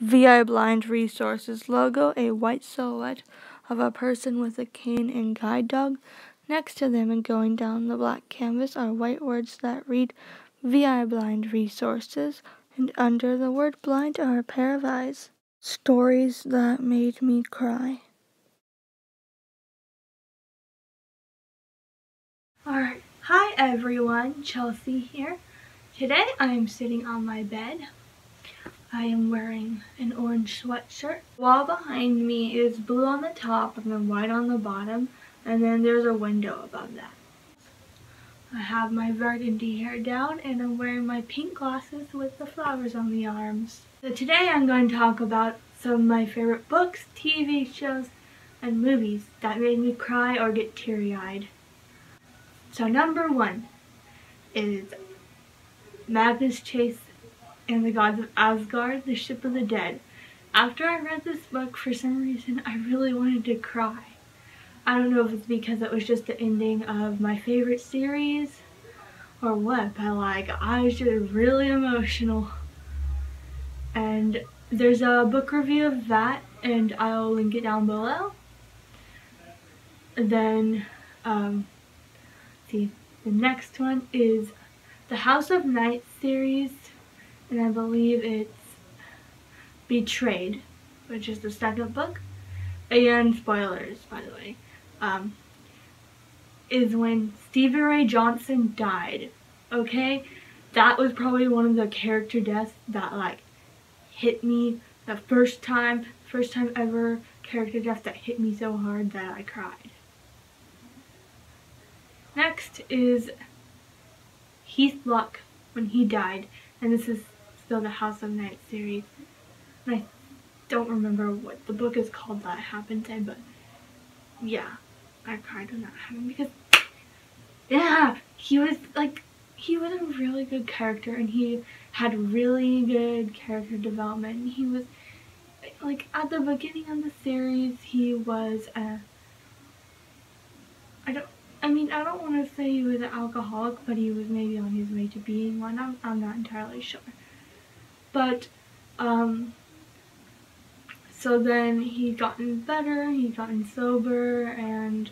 VI Blind Resources logo, a white silhouette of a person with a cane and guide dog. Next to them and going down the black canvas are white words that read VI Blind Resources, and under the word blind are a pair of eyes. Stories that made me cry. Alright, hi everyone, Chelsea here. Today I am sitting on my bed. I am wearing an orange sweatshirt. The wall behind me is blue on the top and then white on the bottom, and then there's a window above that. I have my burgundy hair down and I'm wearing my pink glasses with the flowers on the arms. So today I'm going to talk about some of my favorite books, TV shows, and movies that made me cry or get teary-eyed. So number 1 is Magnus Chase and the Gods of Asgard, The Ship of the Dead. After I read this book, for some reason, I really wanted to cry. I don't know if it's because it was just the ending of my favorite series or what, but I was just really emotional. And there's a book review of that, and I'll link it down below. And then, the next one is the House of Night series, and I believe it's Betrayed, which is the second book. And spoilers, by the way, is when Stevie Ray Johnson died. Okay, that was probably one of the character deaths that hit me the first time ever character death that hit me so hard that I cried. Next is Heath Luck when he died, and this is still the House of Night series. And I don't remember what the book is called that happened in, but yeah, I cried when that happened because, yeah, he was a really good character, and he had really good character development. He was, at the beginning of the series, he was I don't want to say he was an alcoholic, but he was maybe on his way to being one. I'm not entirely sure. But, so then he'd gotten better, he'd gotten sober, and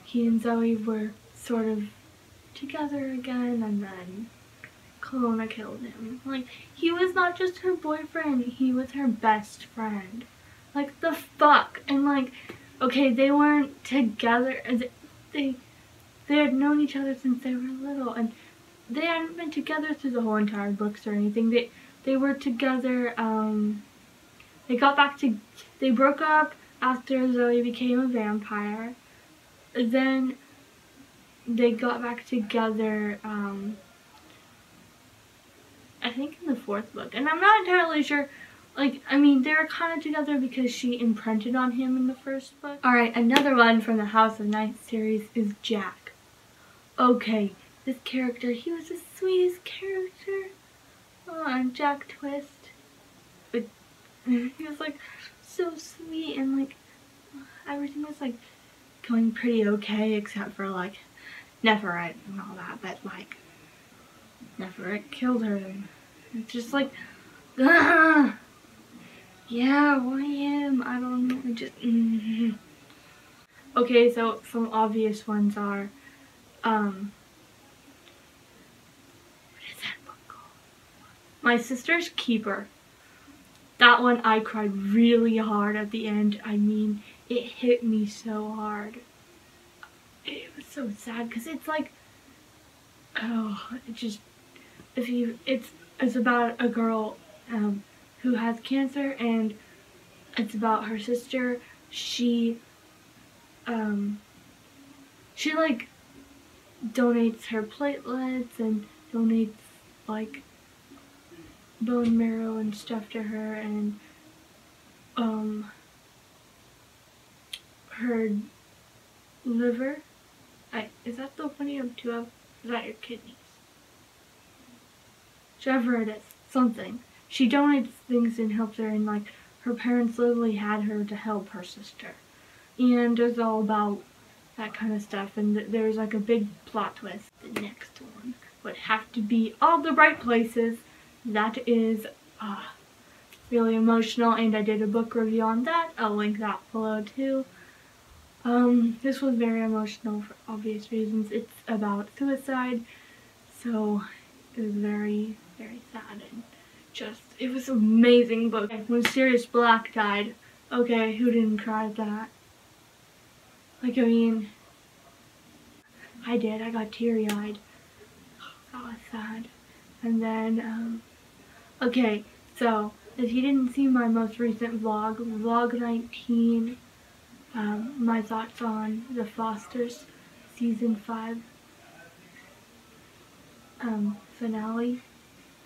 he and Zoe were sort of together again, and then Kelowna killed him. He was not just her boyfriend, he was her best friend. The fuck? And okay, they weren't together, they had known each other since they were little, and they hadn't been together through the whole entire books or anything. They were together, they broke up after Zoe became a vampire. Then they got back together, I think in the 4th book. And I'm not entirely sure, they were kind of together because she imprinted on him in the 1st book. Alright, another one from the House of Night series is Jack. Okay, this character, he was the sweetest character. Oh, Jack Twist. But he was so sweet, and everything was going pretty okay except for Neferret and all that, but Neferret killed her, and it's just yeah, why him? I don't know, just Okay, so some obvious ones are what is that book called? My Sister's Keeper. That one I cried really hard at the end. It hit me so hard. It was so sad because it's it's about a girl who has cancer, and it's about her sister. She donates her platelets and donates bone marrow and stuff to her, and her liver. Is that the one you have 2 of? Is that your kidneys? Whichever it is, something. She donates things and helps her, and her parents literally had her to help her sister. And it's all about that kind of stuff, and there's a big plot twist. The next one would have to be All the Right Places. That is really emotional, and I did a book review on that. I'll link that below too. This was very emotional for obvious reasons. It's about suicide, so it was very, very sad, and it was an amazing book. When Sirius Black died, okay, who didn't cry at that? Like, I mean, I did. I got teary-eyed. That was sad. And then, okay, so if you didn't see my most recent vlog, vlog 19, my thoughts on The Fosters season 5 finale.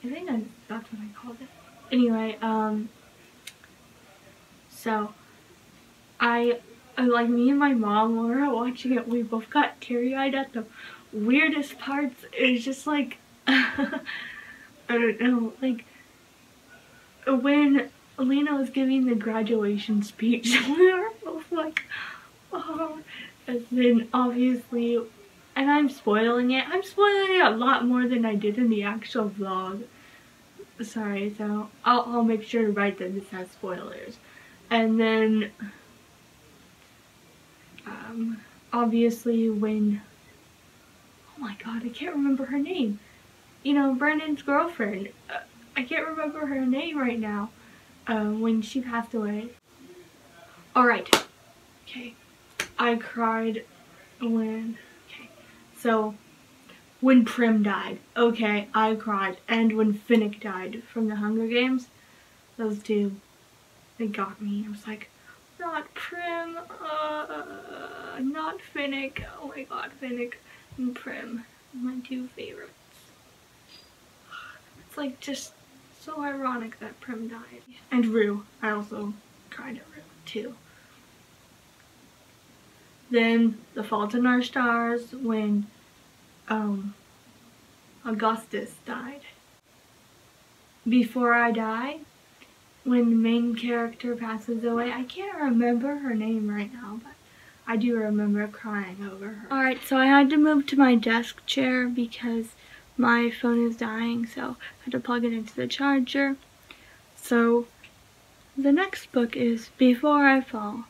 I think that's what I called it. Anyway, so like, me and my mom, when we were watching it, we both got teary-eyed at the weirdest parts. It was just like, I don't know, like, when Lena was giving the graduation speech, we were both like, oh, and then obviously, and I'm spoiling it a lot more than I did in the actual vlog. Sorry, so I'll make sure to write that this has spoilers. And then, obviously when, oh my god, I can't remember her name. You know, Brandon's girlfriend. I can't remember her name right now. When she passed away. Alright. Okay. I cried when, so when Prim died. Okay, I cried. And when Finnick died from the Hunger Games. Those two, they got me. I was like, not Prim, not Finnick. Oh my god, Finnick and Prim, my two favorites. It's like just so ironic that Prim died. And Rue, I also cried at Rue too. Then The Fault in Our Stars, when Augustus died. Before I Die, when the main character passes away. I can't remember her name right now, but I do remember crying over her. Alright, so I had to move to my desk chair because my phone is dying, so I had to plug it into the charger. So the next book is Before I Fall.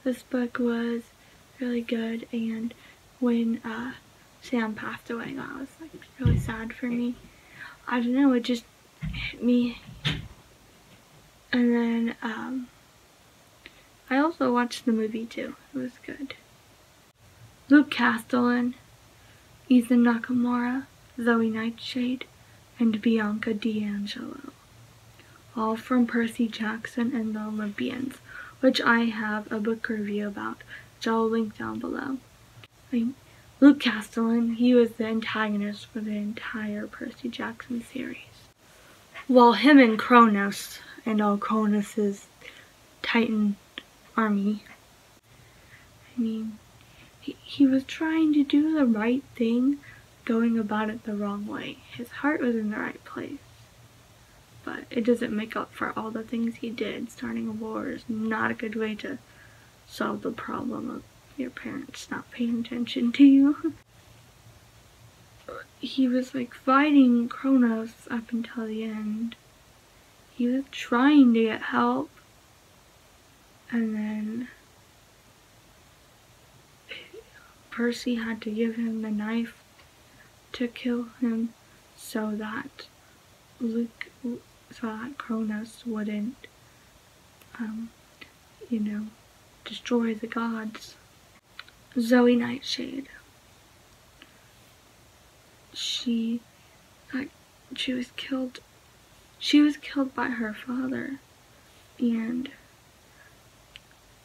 This book was really good, and when Sam passed away, that was like really sad for me. I don't know, it just hit me. And then I also watched the movie too. It was good. Luke Castellan, Ethan Nakamura, Zoe Nightshade, and Bianca D'Angelo. All from Percy Jackson and the Olympians, which I have a book review about, which I'll link down below. Luke Castellan, he was the antagonist for the entire Percy Jackson series. While him and Kronos and all Kronos's Titan army, I mean, he was trying to do the right thing, going about it the wrong way. His heart was in the right place, but it doesn't make up for all the things he did. Starting a war is not a good way to solve the problem of your parents not paying attention to you. He was like fighting Kronos up until the end. He was trying to get help, and then Percy had to give him the knife to kill him so that Kronos wouldn't, you know, destroy the gods. Zoe Nightshade. She was killed. She was killed by her father, and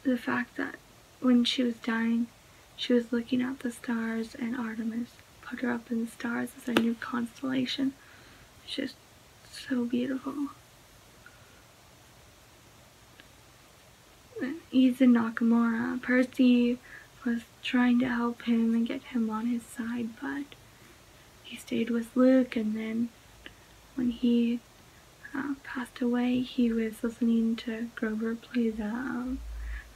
the fact that when she was dying, she was looking at the stars, and Artemis put her up in the stars as a new constellation. It's just so beautiful. And Ethan Nakamura, Percy was trying to help him and get him on his side, but he stayed with Luke, and then when he passed away, he was listening to Grover play the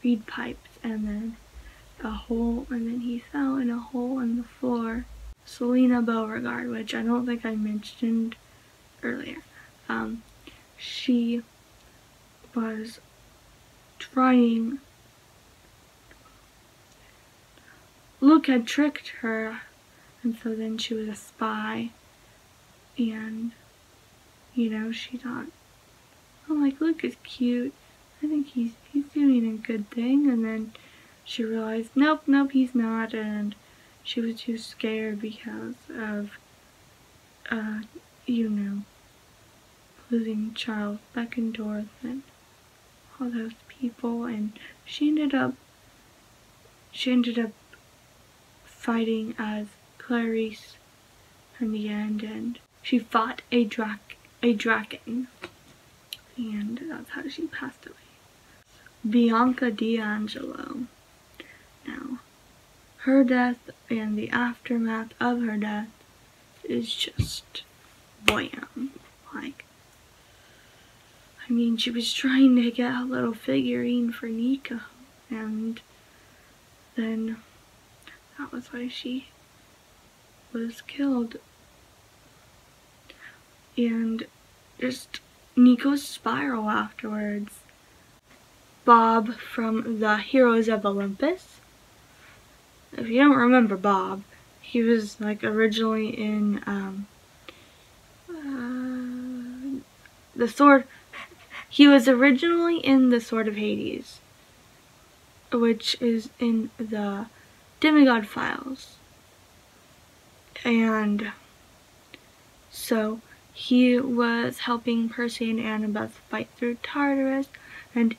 reed pipes, and then he fell in a hole in the floor. Selena Beauregard, which I don't think I mentioned earlier, she was trying. Luke had tricked her, and so then she was a spy, and, you know, she thought, oh, like, Luke is cute, I think he's doing a good thing, and then she realized, nope, he's not, and she was too scared because of, you know, losing Charles Beckendorf and all those people, and she ended up fighting as Clarice in the end, and she fought a dragon, and that's how she passed away. Bianca D'Angelo. Now, her death and the aftermath of her death is just wham. Like, I mean, she was trying to get a little figurine for Nico, and then that was why she was killed. And just Nico's spiral afterwards. Bob from the Heroes of Olympus. If you don't remember Bob, he was like originally in he was originally in the Sword of Hades, which is in the Demigod Files. And so he was helping Percy and Annabeth fight through Tartarus, and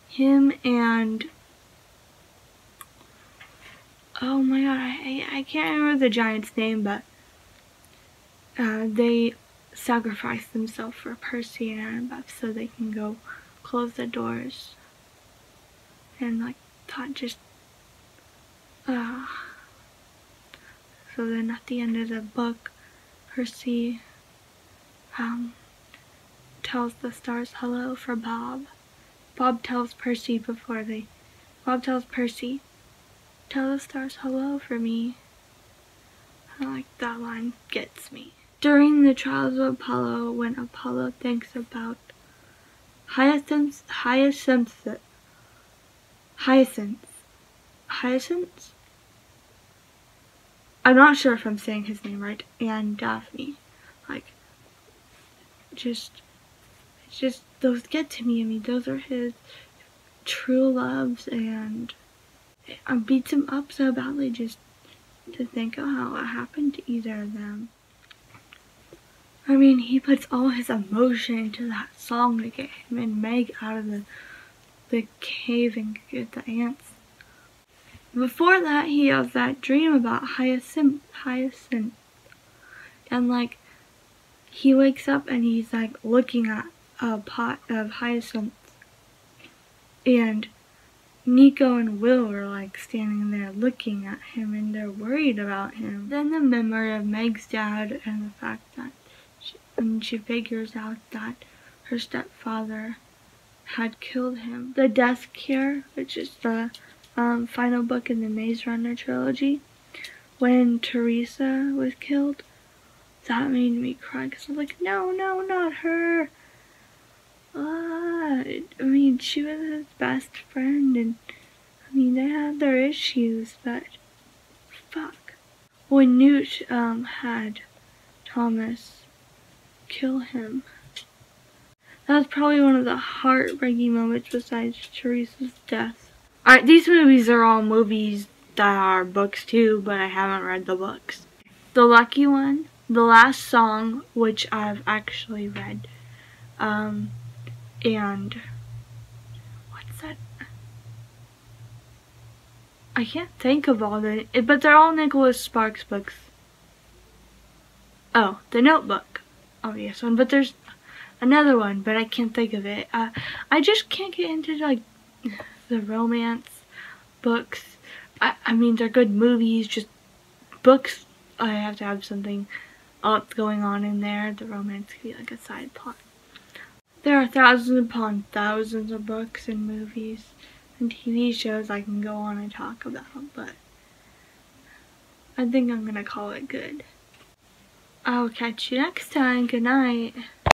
him and, oh my god, I can't remember the giant's name, but they sacrificed themselves for Percy and Annabeth so they can go close the doors. And like, thought just, so then at the end of the book, Percy tells the stars hello for Bob. Bob tells Percy, tell the stars hello for me. And like, that line gets me. During the trials of Apollo, when Apollo thinks about Hyacinths? I'm not sure if I'm saying his name right, and Daphne. Like, just those get to me. I mean, those are his true loves, and it beats him up so badly just to think of how it happened to either of them. I mean, he puts all his emotion into that song to get him and Meg out of the cave and get the ants. Before that, he has that dream about Hyacinth. And like, he wakes up and he's like looking at a pot of hyacinths. And Nico and Will are like standing there looking at him, and they're worried about him. Then the memory of Meg's dad and the fact that when she figures out that her stepfather had killed him. The Death Cure, which is the final book in the Maze Runner trilogy, when Teresa was killed, that made me cry because I was like, no, not her. I mean, she was his best friend, and I mean, they had their issues, but fuck. When Newt had Thomas kill him, that was probably one of the heartbreaking moments besides Teresa's death. Alright, these movies are all movies that are books too, but I haven't read the books. The Lucky One, the last song, which I've actually read, and what's that? I can't think of all the, but they're all Nicholas Sparks books. Oh, The Notebook, obvious one, but there's another one, but I can't think of it. I just can't get into like the romance books. I mean, they're good movies, just books. I have to have something else going on in there. The romance can be like a side plot. There are thousands upon thousands of books and movies and TV shows I can go on and talk about, but I think I'm gonna call it good. I'll catch you next time. Good night.